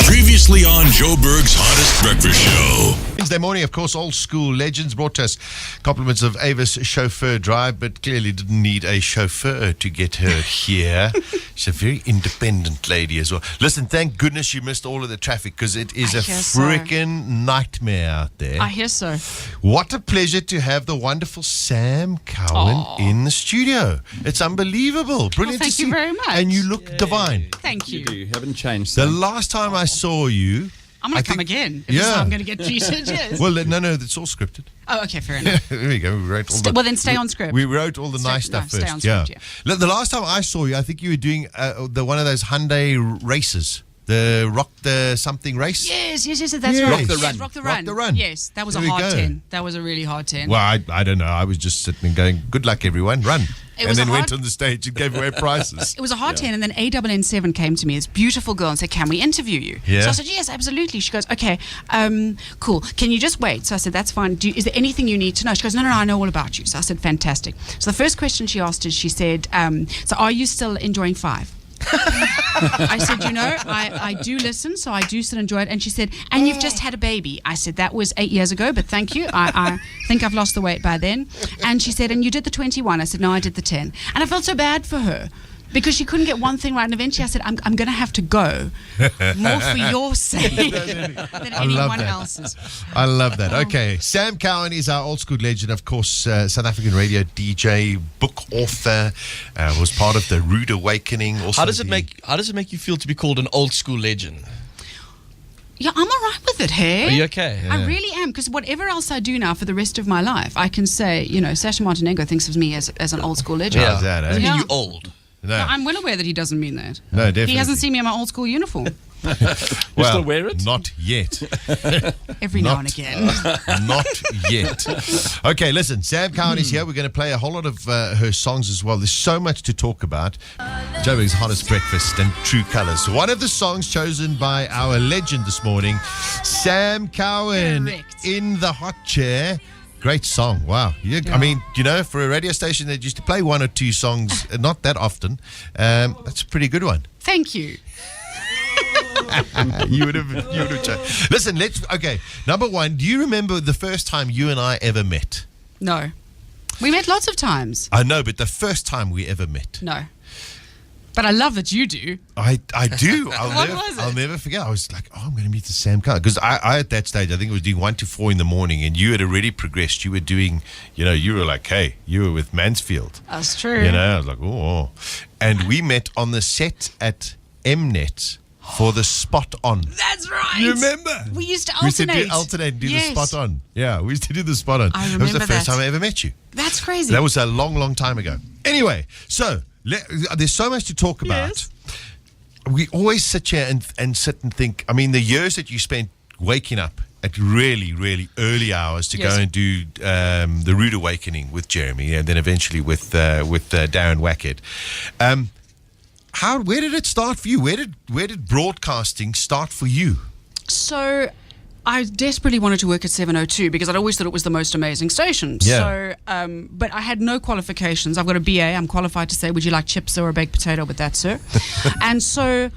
Previously on Joburg's Hottest Breakfast Show. Wednesday morning, of course, old school legends brought us compliments of Ava's chauffeur drive, but clearly didn't need a chauffeur to get her here. She's a very independent lady as well. Listen, thank goodness you missed all of the traffic, because it is a freaking nightmare out there. I hear so. What a pleasure to have the wonderful Sam Cowen in the studio. It's unbelievable. Brilliant to see. Thank you very much. And you look divine. Thank you. You haven't changed. The last time I saw you, I'm going to come again. If this is how I'm going to get treated, yes. Well, no, it's all scripted. Oh, okay, fair enough. There we go. We wrote all Well, then stay on script. We wrote all the nice stuff first. Stay on script, yeah. Look, the last time I saw you, I think you were doing one of those Hyundai races. The Rock the Something race? Yes, that's right. Rock the Run. Yes, Rock the Run. Yes, that was a hard 10. That was a really hard 10. Well, I don't know. I was just sitting and going, good luck, everyone, run. And then went on the stage and gave away prizes. It was a hard 10, and then ANN7 came to me, this beautiful girl, and said, can we interview you? Yeah. So I said, yes, absolutely. She goes, okay, cool. Can you just wait? So I said, that's fine. Is there anything you need to know? She goes, no, I know all about you. So I said, fantastic. So the first question she asked is, she said, so are you still enjoying Five? I said, I do listen, so I do still enjoy it. And she said, and you've just had a baby. I said, that was 8 years ago, but thank you. I think I've lost the weight by then. And she said, and you did the 21. I said, no, I did the 10. And I felt so bad for her, because she couldn't get one thing right. And eventually I said, I'm going to have to go, more for your sake than anyone else's. I love that. Okay, Sam Cowen is our old school legend, of course, South African radio DJ, book author, was part of the Rude Awakening. Also How does it make you feel to be called an old school legend? Yeah, I'm all right with it, hey? Are you okay? Yeah. I really am, because whatever else I do now for the rest of my life, I can say, Sasha Montenegro thinks of me as an old school legend. How's that, eh? Doesn't mean you old. No. I'm well aware that he doesn't mean that. No, definitely. He hasn't seen me in my old school uniform. Well, still wear it? Not yet. Every now and again. Not yet. Okay, listen, Sam Cowen is here. We're going to play a whole lot of her songs as well. There's so much to talk about. Joburg's Hottest Breakfast and True Colors. One of the songs chosen by our legend this morning, Sam Cowen. Correct. In the Hot Chair. Great song. Wow. I mean, for a radio station that used to play one or two songs, not that often, that's a pretty good one. Thank you. You would have chosen. Listen, okay. Number one, do you remember the first time you and I ever met? No. We met lots of times. I know, but the first time we ever met. No. But I love that you do. I do. I'll never forget. I was like, I'm going to meet the Sam Cowen. Because I, at that stage, I think it was doing 1 to 4 in the morning, and you had already progressed. You were doing, you were like, hey, you were with Mansfield. That's true. I was like, oh. And we met on the set at Mnet for the Spot On. That's right. You remember? We used to alternate. We used to do the Spot On. Yeah, we used to do the Spot On. I remember that was the first time I ever met you. That's crazy. That was a long, long time ago. Anyway, so there's so much to talk about. Yes. We always sit here and sit and think, I mean, the years that you spent waking up at really, really early hours to go and do the Rude Awakening with Jeremy, and then eventually with Darren Wackett. Where did it start for you? Where did broadcasting start for you? So I desperately wanted to work at 702 because I'd always thought it was the most amazing station. Yeah. So, but I had no qualifications. I've got a BA. I'm qualified to say, would you like chips or a baked potato with that, sir? And so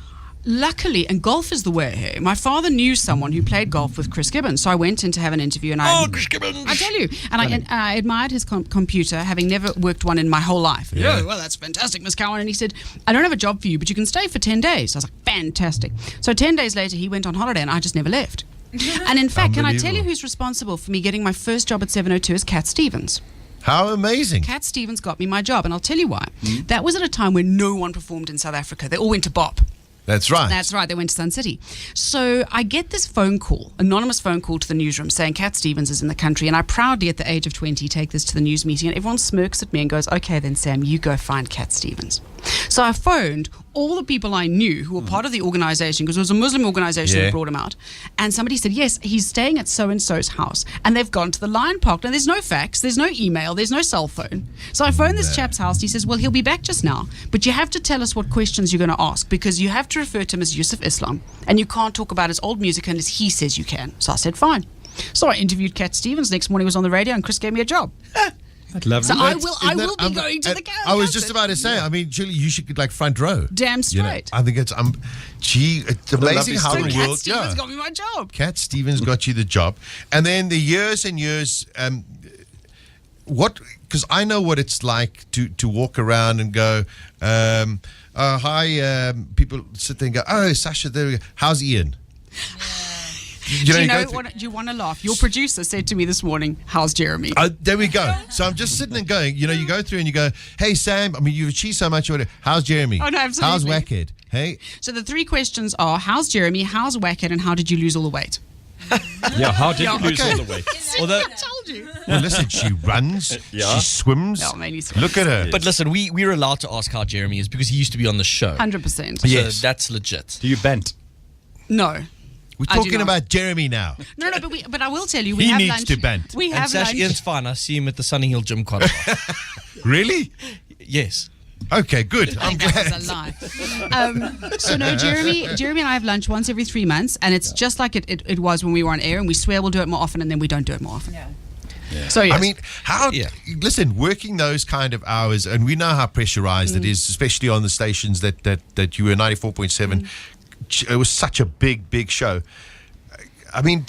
luckily, and golf is the way here, my father knew someone who played golf with Chris Gibbons. So I went in to have an interview. And Chris Gibbons! I tell you. And I admired his computer, having never worked one in my whole life. Yeah. Oh, well, that's fantastic, Miss Cowen. And he said, I don't have a job for you, but you can stay for 10 days. I was like, fantastic. So 10 days later, he went on holiday, and I just never left. And in fact, can I tell you who's responsible for me getting my first job at 702 is Cat Stevens. How amazing. Cat Stevens got me my job, and I'll tell you why. That was at a time when no one performed in South Africa. They all went to Bop. That's right. That's right. They went to Sun City. So I get this phone call, anonymous phone call to the newsroom saying Cat Stevens is in the country. And I proudly, at the age of 20, take this to the news meeting. And everyone smirks at me and goes, okay, then, Sam, you go find Cat Stevens. So I phoned all the people I knew who were part of the organization, because it was a Muslim organization that brought him out. And somebody said, yes, he's staying at so-and-so's house. And they've gone to the Lion Park. And there's no fax, there's no email, there's no cell phone. So I phoned this chap's house. He says, well, he'll be back just now, but you have to tell us what questions you're going to ask, because you have to refer to him as Yusuf Islam. And you can't talk about his old music unless he says you can. So I said, fine. So I interviewed Cat Stevens. Next morning was on the radio, and Chris gave me a job. Lovely. So I will Isn't that be going to the I was just about to say, I mean, Julie, you should get like front row. Damn You know, straight. I think it's it's amazing how story. the Cat world. Stevens got me my job. Cat Stevens got you the job, and then the years and years. Because I know what it's like to walk around and go, hi. People sit there and go, oh, Sasha, there we go. How's Ian? Do you want to laugh? Your producer said to me this morning, "How's Jeremy?" There we go. So I'm just sitting and going, you go through and you go, hey, Sam, I mean, you've achieved so much. How's Jeremy? Oh, no, absolutely. How's Wackhead? Hey? So the 3 questions are: How's Jeremy? How's Wackett? And how did you lose all the weight? Yeah, how did you lose okay. all the weight? Although, I told you. Well, listen, she runs, Yeah. she swims. No, mainly swims. Look at her. but listen, we're allowed to ask how Jeremy is because he used to be on the show. 100%. Yes. So that's legit. Do you bent? No. We're I do talking not. about Jeremy now. No, but I will tell you, we He have needs lunch. to bend. We And have Sash lunch. Ian's fine. I see him at the Sunny Hill Gym quite a lot. Really? Yes. Okay, good. I I'm think glad. that was a lie. So no, Jeremy and I have lunch once every 3 months, and it's just like it was when we were on air, and we swear we'll do it more often, and then we don't do it more often. Yeah. So yes. I mean, how? Yeah. Listen, working those kind of hours, and we know how pressurized it is, especially on the stations that you were 94.7. It was such a big show. I mean,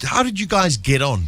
how did you guys get on?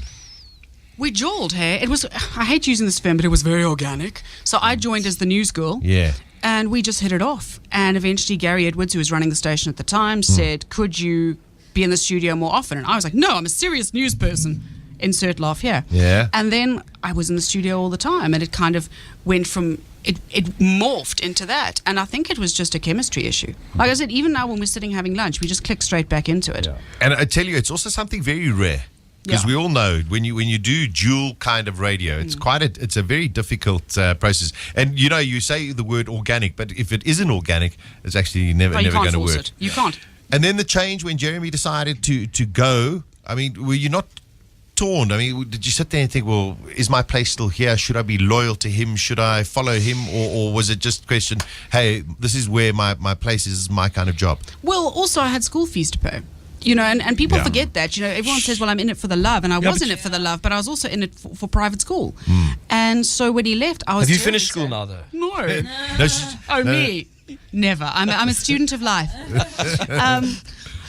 we jawled, hey. It was, I hate using this term, but it was very organic. So I joined as the news girl. Yeah. And we just hit it off. And eventually Gary Edwards, who was running the station at the time, said, could you be in the studio more often? And I was like, no, I'm a serious news person. Insert laugh here. Yeah. And then I was in the studio all the time, and it kind of went from, it morphed into that. And I think it was just a chemistry issue. Like I said, even now when we're sitting having lunch, we just click straight back into it. Yeah. And I tell you, it's also something very rare. Because Yeah. we all know when you do dual kind of radio, it's it's a very difficult process. And you say the word organic, but if it isn't organic, it's actually never But you going can't to force work. it. You can't. And then the change when Jeremy decided to go. I mean, were you not torn? I mean, did you sit there and think, well, is my place still here? Should I be loyal to him? Should I follow him? Or was it just a question, hey, this is where my place is, this is my kind of job? Well, also I had school fees to pay. And people Yeah. forget that. Everyone says, well, I'm in it for the love. And I was in it for the love, but I was also in it for private school. And so when he left, I was Have you terribly finished school sad. now, though? No. No, Oh, me? Never. I'm a student of life.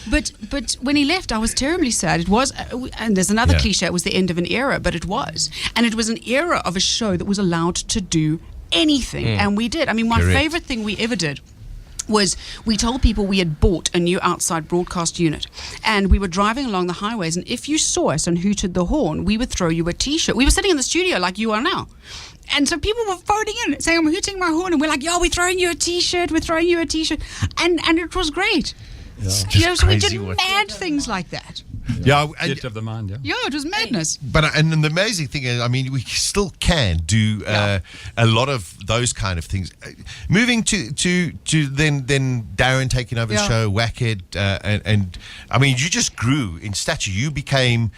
But when he left, I was terribly sad. It was, and there's another Yeah. cliche, it was the end of an era, but it was. And it was an era of a show that was allowed to do anything. And we did. I mean, my Correct. favorite thing we ever did was we told people we had bought a new outside broadcast unit, and we were driving along the highways, and if you saw us and hooted the horn, we would throw you a t-shirt. We were sitting in the studio like you are now. And so people were phoning in saying, I'm hooting my horn, and we're like, yo, we're throwing you a t-shirt, and it was great. Just So we crazy did what- mad things like that. Yeah, Gift of the mind, yeah. Yeah, it was madness. and the amazing thing is, I mean, we still can do a lot of those kind of things. Moving to then Darren taking over the Yeah. show, Wackhead, and I mean, you just grew in stature. You became.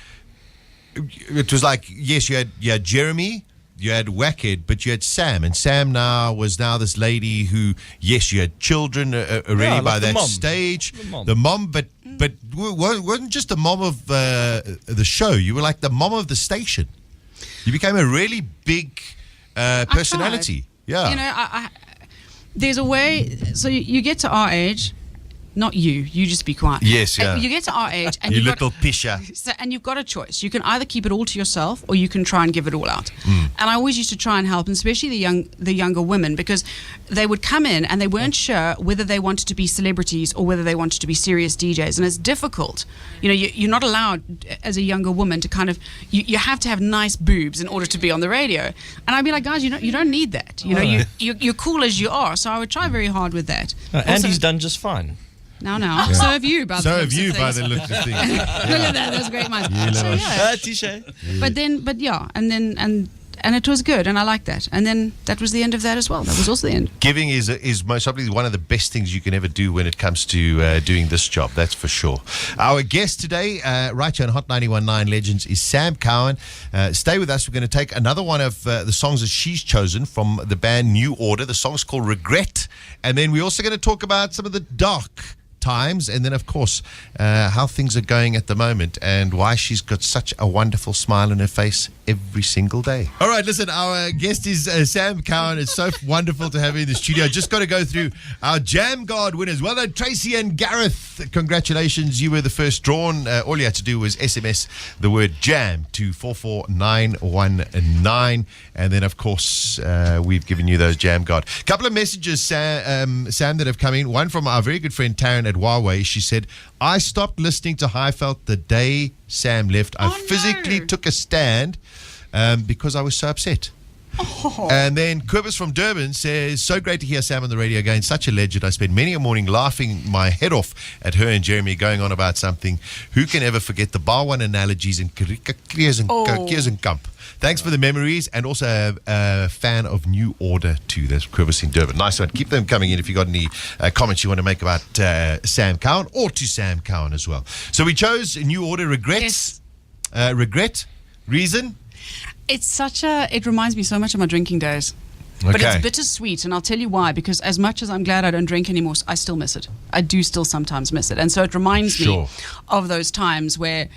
It was like, yes, you had Jeremy. You had Wackhead, but you had Sam, and Sam was this lady who, yes, you had children already Yeah, by like the that mom. stage. The mom. But wasn't just the mom of the show. You were like the mom of the station. You became a really big personality. I tried. Yeah. There's a way. So you get to our age. Not you just be quiet. Yes, yeah. You get to our age, and You you've little got, pisher. and you've got a choice. You can either keep it all to yourself, or you can try and give it all out. And I always used to try and help, and especially the younger women, because they would come in and they weren't sure whether they wanted to be celebrities or whether they wanted to be serious DJs, and it's difficult. You're not allowed as a younger woman to kind of you have to have nice boobs in order to be on the radio. And I'd be like, guys, you don't need that. You're cool as you are. So I would try very hard with that. Andy's done just fine. Now. So have you, by the So looks have of you, by things. the looks of things. Look at that, that's great, man. So, yeah. T-shirt. But yeah, and it was good, and I liked that. And then that was the end of that as well. That was also the end. Giving is most probably one of the best things you can ever do when it comes to doing this job. That's for sure. Our guest today, right here on Hot 91.9 Legends, is Sam Cowen. Stay with us. We're going to take another one of the songs that she's chosen from the band New Order. The song's called Regret. And then we're also going to talk about some of the dark times, and then of course how things are going at the moment and why she's got such a wonderful smile on her face every single day. All right, listen, our guest is Sam Cowen. It's so wonderful to have you in the studio. Just got to go through our Jam Guard winners. Well done, Tracy and Gareth. Congratulations. You were the first drawn. All you had to do was SMS the word jam to 44919. And then, of course, we've given you those Jam Guard. A couple of messages, Sam, that have come in. One from our very good friend Taryn at Huawei. She said, I stopped listening to Highveld the day Sam left. I physically took a stand because I was so upset. And then Quibus from Durban says, so great to hear Sam on the radio again. Such a legend. I spent many a morning laughing my head off at her and Jeremy going on about something. Who can ever forget the bar one analogies and Kamp? Thanks for the memories, and also a fan of New Order too. That's Quibus in Durban. Nice one. Keep them coming in if you've got any comments you want to make about Sam Cowen, or to Sam Cowen as well. So we chose New Order. Regrets? Yes. Regret? Reason? It reminds me so much of my drinking days. Okay. But it's bittersweet, and I'll tell you why. Because as much as I'm glad I don't drink anymore, I still miss it. I do still sometimes miss it. And so it reminds me of those times where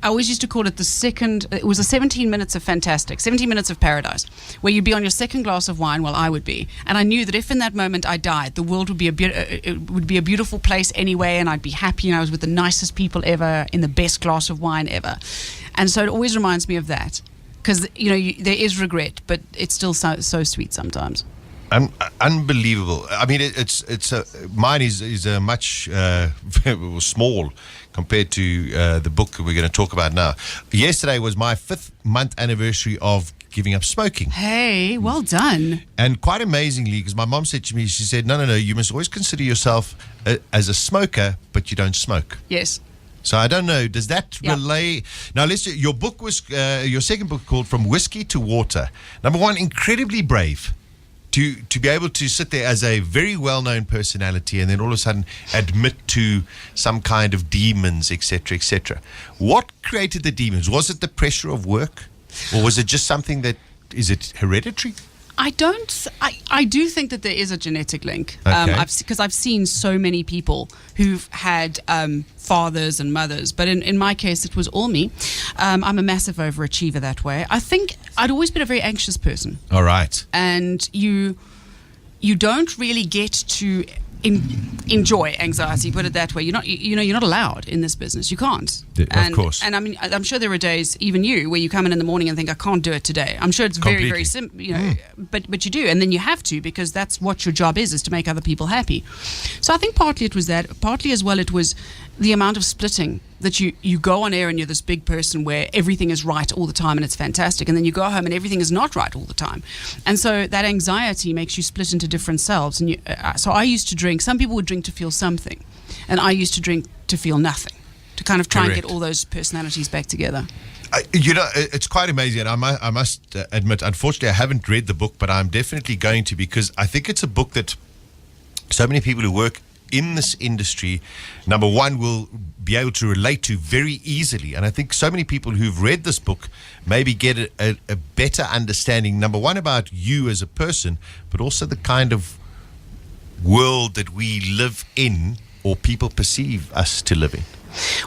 I always used to call it it was a 17 minutes of fantastic, 17 minutes of paradise, where you'd be on your second glass of wine, well, I would be. And I knew that if in that moment I died, the world would be it would be a beautiful place anyway, and I'd be happy, and I was with the nicest people ever, in the best glass of wine ever. And so it always reminds me of that. Because, there is regret, but it's still so sweet sometimes. Unbelievable. I mean, mine is a much small compared to the book we're going to talk about now. Yesterday was my 5th month anniversary of giving up smoking. Hey, well done. And quite amazingly, because my mom said to me, she said, no, you must always consider yourself as a smoker, but you don't smoke. Yes. So I don't know. Does that relay? Now, your book was your second book called From Whiskey to Water. Number one, incredibly brave to be able to sit there as a very well-known personality and then all of a sudden admit to some kind of demons, etc., etc. What created the demons? Was it the pressure of work, or was it just something that is it hereditary? I do think that there is a genetic link. Okay. Because I've seen so many people who've had fathers and mothers, but in my case, it was all me. I'm a massive overachiever that way. I think I'd always been a very anxious person. All right. And you don't really get to enjoy anxiety, put it that way. You're not allowed in this business. You can't. Of course. And I mean, I'm sure there are days, even you, where you come in the morning and think, I can't do it today. I'm sure it's very, very simple, but you do, and then you have to, because that's what your job is to make other people happy. So I think partly it was that, partly as well it was the amount of splitting that you go on air and you're this big person where everything is right all the time and it's fantastic, and then you go home and everything is not right all the time, and so that anxiety makes you split into different selves. And so I used to drink. Some people would drink to feel something, and I used to drink to feel nothing, to kind of try and get all those personalities back together. It's quite amazing. And I must admit, unfortunately, I haven't read the book, but I'm definitely going to, because I think it's a book that so many people who work in this industry, number one, will be able to relate to very easily. And I think so many people who've read this book maybe get a better understanding, number one, about you as a person, but also the kind of world that we live in, or people perceive us to live in.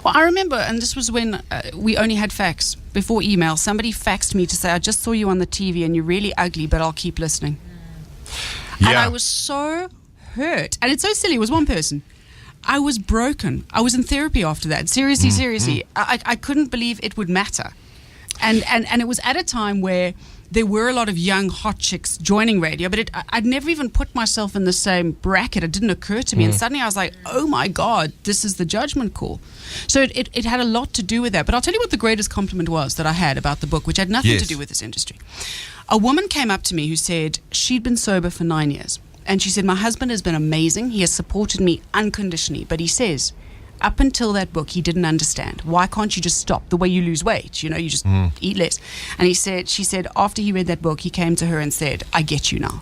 Well, I remember, and this was when we only had fax. Before email, somebody faxed me to say, I just saw you on the TV and you're really ugly, but I'll keep listening. Yeah. And I was so hurt. And it's so silly. It was one person. I was broken. I was in therapy after that. Seriously. I couldn't believe it would matter. And it was at a time where there were a lot of young hot chicks joining radio, but I'd never even put myself in the same bracket. It didn't occur to me. And suddenly I was like, oh my God, this is the judgment call. So it had a lot to do with that. But I'll tell you what the greatest compliment was that I had about the book, which had nothing to do with this industry. A woman came up to me who said she'd been sober for 9 years. And she said, my husband has been amazing. He has supported me unconditionally. But he says, up until that book, he didn't understand. Why can't you just stop the way you lose weight? You just eat less. And she said, after he read that book, he came to her and said, I get you now.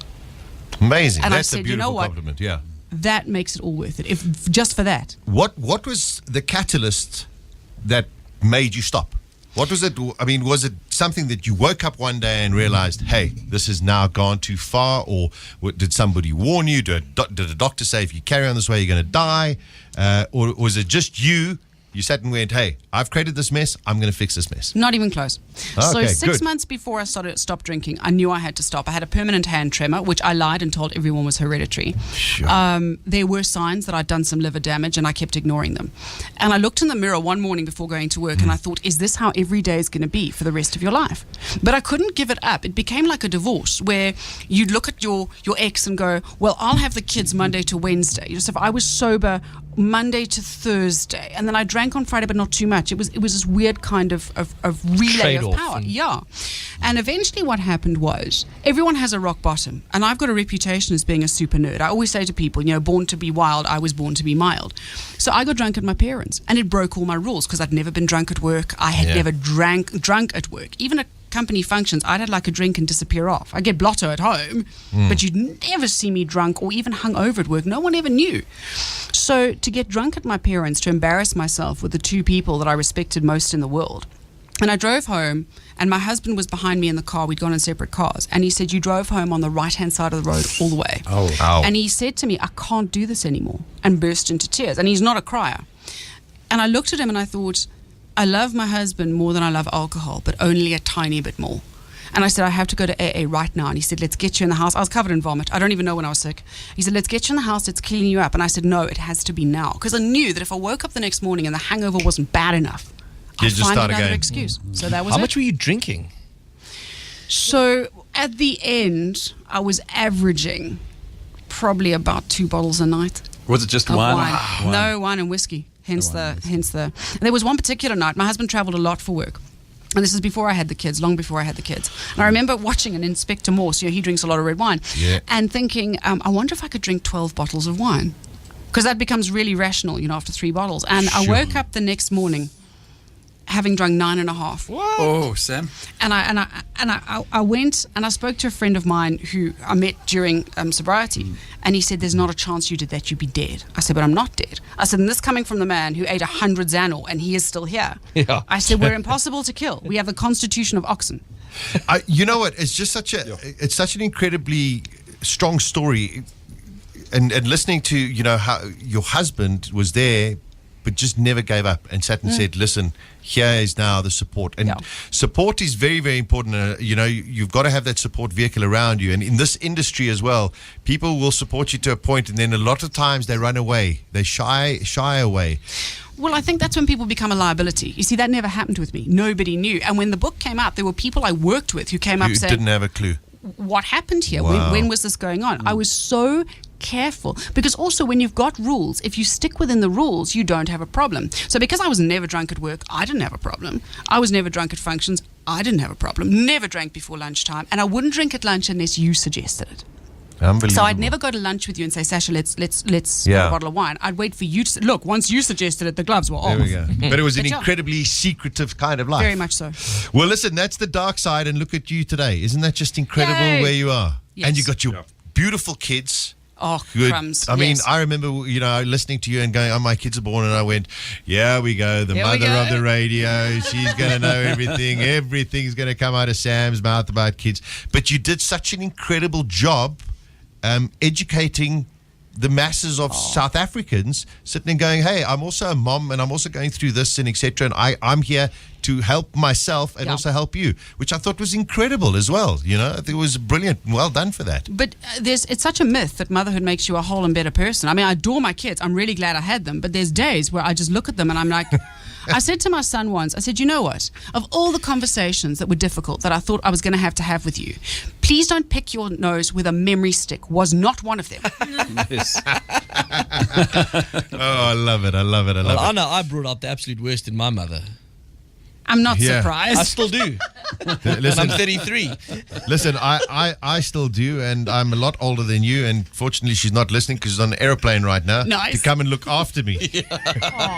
Amazing. And That's I said, a beautiful compliment. Yeah. That makes it all worth it, if just for that. What was the catalyst that made you stop? What was it? I mean, was it something that you woke up one day and realized, hey, this has now gone too far? Or did somebody warn you? Did a doctor say, if you carry on this way, you're going to die? Or was it just you You sat and went, hey, I've created this mess. I'm going to fix this mess. Not even close. So Okay, 6 good. months before I stopped drinking, I knew I had to stop. I had a permanent hand tremor, which I lied and told everyone was hereditary. Sure. There were signs that I'd done some liver damage, and I kept ignoring them. And I looked in the mirror one morning before going to work, and I thought, is this how every day is going to be for the rest of your life? But I couldn't give it up. It became like a divorce where you'd look at your ex and go, well, I'll have the kids Monday to Wednesday. So if I was sober Monday to Thursday, and then I drank on Friday, but not too much. It was this weird kind of relay of Trade-off. power. Yeah. And eventually what happened was everyone has a rock bottom, and I've got a reputation as being a super nerd. I always say to people, born to be wild, I was born to be mild. So I got drunk at my parents', and it broke all my rules because I'd never been drunk at work. I had never drunk at work. Even at company functions, I'd had like a drink and disappear off. I get blotto at home, but you'd never see me drunk or even hungover at work. No one ever knew. So to get drunk at my parents, to embarrass myself with the two people that I respected most in the world. And I drove home, and my husband was behind me in the car. We'd gone in separate cars. And he said, you drove home on the right-hand side of the road all the way. Oh. Ow. And he said to me, I can't do this anymore, and burst into tears. And he's not a crier. And I looked at him and I thought, I love my husband more than I love alcohol, but only a tiny bit more. And I said, I have to go to AA right now. And he said, let's get you in the house. I was covered in vomit. I don't even know when I was sick. He said, let's get you in the house. Let's clean you up. And I said, no, it has to be now. Because I knew that if I woke up the next morning and the hangover wasn't bad enough, You'd I'd just find start another again. excuse. So that was How it. much were you drinking? So at the end, I was averaging probably about 2 bottles a night. Was it just Of wine? wine. No, wine and whiskey. Hence the. And there was one particular night. My husband travelled a lot for work. And this is before I had the kids, long before I had the kids. And I remember watching an Inspector Morse, he drinks a lot of red wine, and thinking, I wonder if I could drink 12 bottles of wine. Because that becomes really rational, after 3 bottles. And I woke up the next morning having drunk 9.5. Oh, Sam. And I went and I spoke to a friend of mine who I met during sobriety, and he said, there's not a chance you did that, you'd be dead. I said, but I'm not dead. I said, and this coming from the man who ate 100 Xanol, and he is still here. Yeah. I said, we're impossible to kill. We have the constitution of oxen. You know what? It's just it's such an incredibly strong story. And listening to, how your husband was there, but just never gave up and sat and said, listen, here is now the support. And support is very, very important. You've got to have that support vehicle around you. And in this industry as well, people will support you to a point, and then a lot of times they run away. They shy away. Well, I think that's when people become a liability. You see, that never happened with me. Nobody knew. And when the book came out, there were people I worked with who came up You saying, didn't have a clue. what happened here? Wow. When was this going on? I was so careful, because also when you've got rules, if you stick within the rules, you don't have a problem. So because I was never drunk at work, I didn't have a problem. I was never drunk at functions, I didn't have a problem. Never drank before lunchtime, and I wouldn't drink at lunch unless you suggested it. Unbelievable. So I'd never go to lunch with you and say, Sasha, let's have a bottle of wine. I'd wait for you to say, look, once you suggested it, the gloves were off. There we go. But it was an But yeah. incredibly secretive kind of life. Very much so. Well, listen, that's the dark side, and look at you today. Isn't that just incredible Yay. where you are? Yes. And you got your beautiful kids. Oh, Good. crumbs. I mean, yes. I remember, listening to you and going, oh, my kids are born. And I went, yeah, we go. The Here we mother go. of the radio. She's going to know everything. Everything's going to come out of Sam's mouth about kids. But you did such an incredible job educating the masses of South Africans, sitting and going, hey, I'm also a mom, and I'm also going through this, and etc. And I'm here to help myself and also help you, which I thought was incredible as well. I think it was brilliant. Well done for that. But it's such a myth that motherhood makes you a whole and better person. I mean, I adore my kids. I'm really glad I had them. But there's days where I just look at them and I'm like, I said to my son once, I said, you know what? Of all the conversations that were difficult that I thought I was going to have with you, please don't pick your nose with a memory stick. Was not one of them. Yes. Oh, I love it. I love it. I love Well, it. I know I brought up the absolute worst in my mother. I'm not Yeah. surprised. I still do. And Listen, I'm 33. listen, I still do, and I'm a lot older than you, and fortunately she's not listening because she's on an aeroplane right now Nice. to come and look after me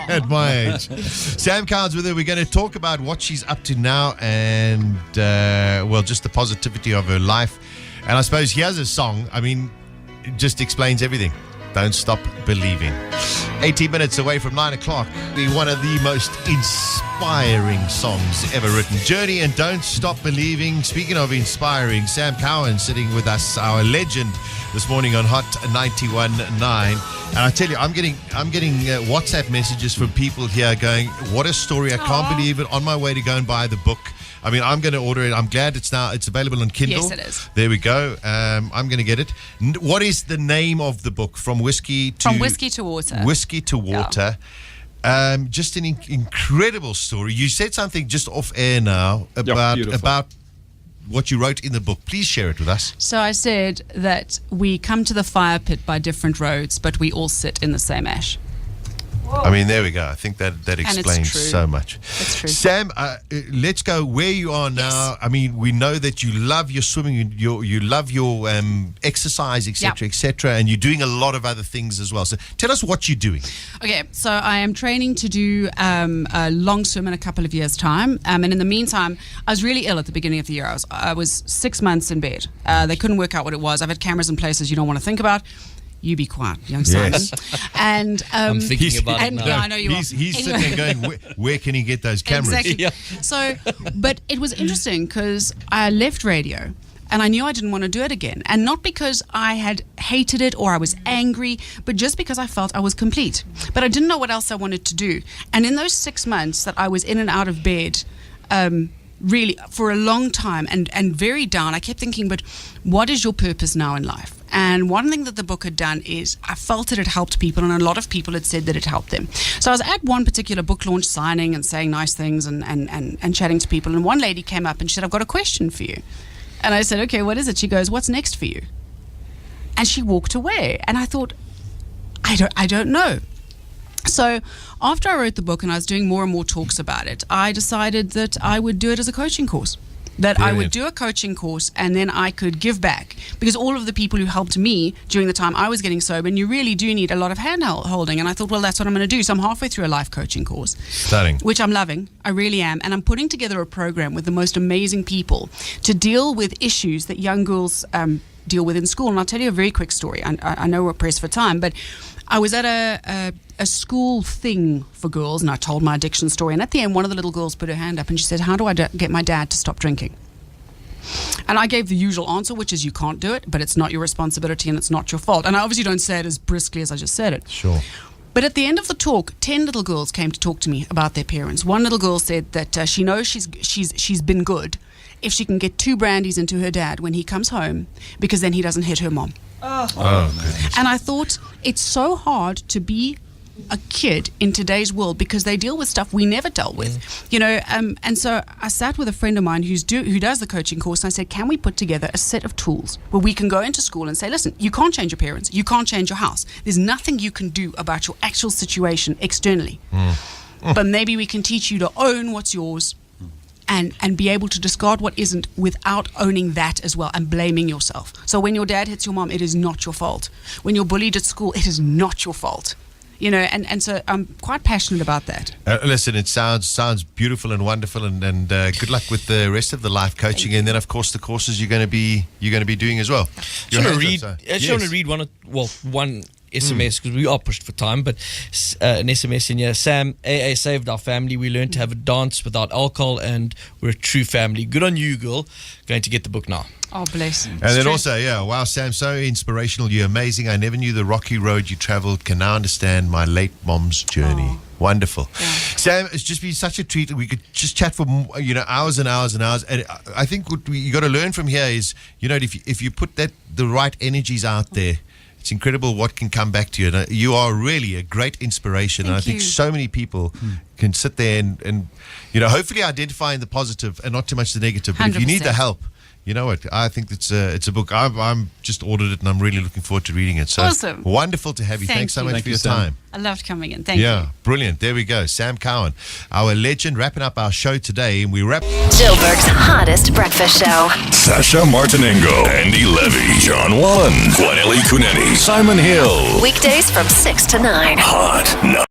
at my age. Sam Cowen's with her. We're going to talk about what she's up to now and, just the positivity of her life. And I suppose here's a song. I mean, it just explains everything. Don't Stop Believing. 18 minutes away from 9 o'clock. One of the most inspiring songs ever written. Journey and Don't Stop Believing. Speaking of inspiring, Sam Cowen sitting with us, our legend this morning on Hot 91.9. And I tell you, I'm getting WhatsApp messages from people here going, "What a story! I can't believe it." On my way to go and buy the book. I mean, I'm going to order it. I'm glad it's available on Kindle. Yes, it is. There we go. I'm going to get it. What is the name of the book? From whiskey to water. Whiskey to water. Yeah. Just an incredible story. You said something just off air now about what you wrote in the book. Please share it with us. So I said that we come to the fire pit by different roads, but we all sit in the same ash. I mean, there we go. I think that explains true. so much. It's true. Sam, let's go where you are now. Yes. I mean, we know that you love your swimming, you love your exercise, etc., etc., and you're doing a lot of other things as well. So tell us what you're doing. Okay, so I am training to do a long swim in a couple of years' time. And in the meantime, I was really ill at the beginning of the year. I was 6 months in bed. They couldn't work out what it was. I've had cameras in places you don't want to think about. You be quiet, young Simon. Yes. And I'm thinking about it now. Yeah, I know you are. He's sitting there going, where can he get those cameras? Exactly. Yeah. So, but it was interesting because I left radio and I knew I didn't want to do it again. And not because I had hated it or I was angry, but just because I felt I was complete. But I didn't know what else I wanted to do. And in those 6 months that I was in and out of bed, really for a long time and very down, I kept thinking, but what is your purpose now in life? And one thing that the book had done is I felt that it helped people, and a lot of people had said that it helped them. So I was at one particular book launch signing and saying nice things and chatting to people, and one lady came up and she said, "I've got a question for you." And I said, "Okay, what is it?" She goes, "What's next for you?" And she walked away, and I thought, I don't know. So after I wrote the book and I was doing more and more talks about it, I decided that I would do it as a coaching course. That Brilliant. I would do a coaching course and then I could give back, because all of the people who helped me during the time I was getting sober, and you really do need a lot of hand holding, and I thought, well, that's what I'm going to do. So I'm halfway through a life coaching course. Stunning. Which I'm loving. I really am. And I'm putting together a program with the most amazing people to deal with issues that young girls deal with in school. And I'll tell you a very quick story. I know we're pressed for time, but I was at a school thing for girls, and I told my addiction story. And at the end, one of the little girls put her hand up and she said, "How do I get my dad to stop drinking?" And I gave the usual answer, which is you can't do it, but it's not your responsibility and it's not your fault. And I obviously don't say it as briskly as I just said it. Sure. But at the end of the talk, 10 little girls came to talk to me about their parents. One little girl said that she knows she's been good if she can get 2 brandies into her dad when he comes home, because then he doesn't hit her mom. Oh, goodness. And I thought, it's so hard to be a kid in today's world because they deal with stuff we never dealt with, you know. And so I sat with a friend of mine who does the coaching course, and I said, can we put together a set of tools where we can go into school and say, listen, you can't change your parents, you can't change your house, there's nothing you can do about your actual situation externally, but maybe we can teach you to own what's yours and be able to discard what isn't without owning that as well and blaming yourself. So when your dad hits your mom, it is not your fault. When you're bullied at school, it is not your fault. You know, and so I'm quite passionate about that. Listen, it sounds beautiful and wonderful, and good luck with the rest of the life coaching, and then of course the courses you're going to be doing as well. I just want to read one SMS, because we are pushed for time, but an SMS in here. Sam, AA saved our family. We learned to have a dance without alcohol, and we're a true family. Good on you, girl. Going to get the book now. Oh, bless. And then also, wow, Sam, so inspirational. You're amazing. I never knew the rocky road you traveled. Can now understand my late mom's journey. Oh. Wonderful. Yeah. Sam, it's just been such a treat. We could just chat for hours and hours and hours. And I think what you got to learn from here is, if you put the right energies out there, it's incredible what can come back to you. And you are really a great inspiration. Thank and I think you. so many people can sit there and hopefully identifying the positive and not too much the negative. But if you need the 100%. help, you know what? I think it's a book. I'm just ordered it, and I'm really looking forward to reading it. So Awesome. Wonderful to have you. Thank Thanks so you. much Thank for you, your Sam. time. I loved coming in. Thank you. Yeah, brilliant. There we go. Sam Cowen, our legend, wrapping up our show today, and we wrap. Joburg's hottest breakfast show. Sasha Martinengo, Andy Levy, John Wallen, Kwaneli Kuneni, Simon Hill. Weekdays from 6 to 9. Hot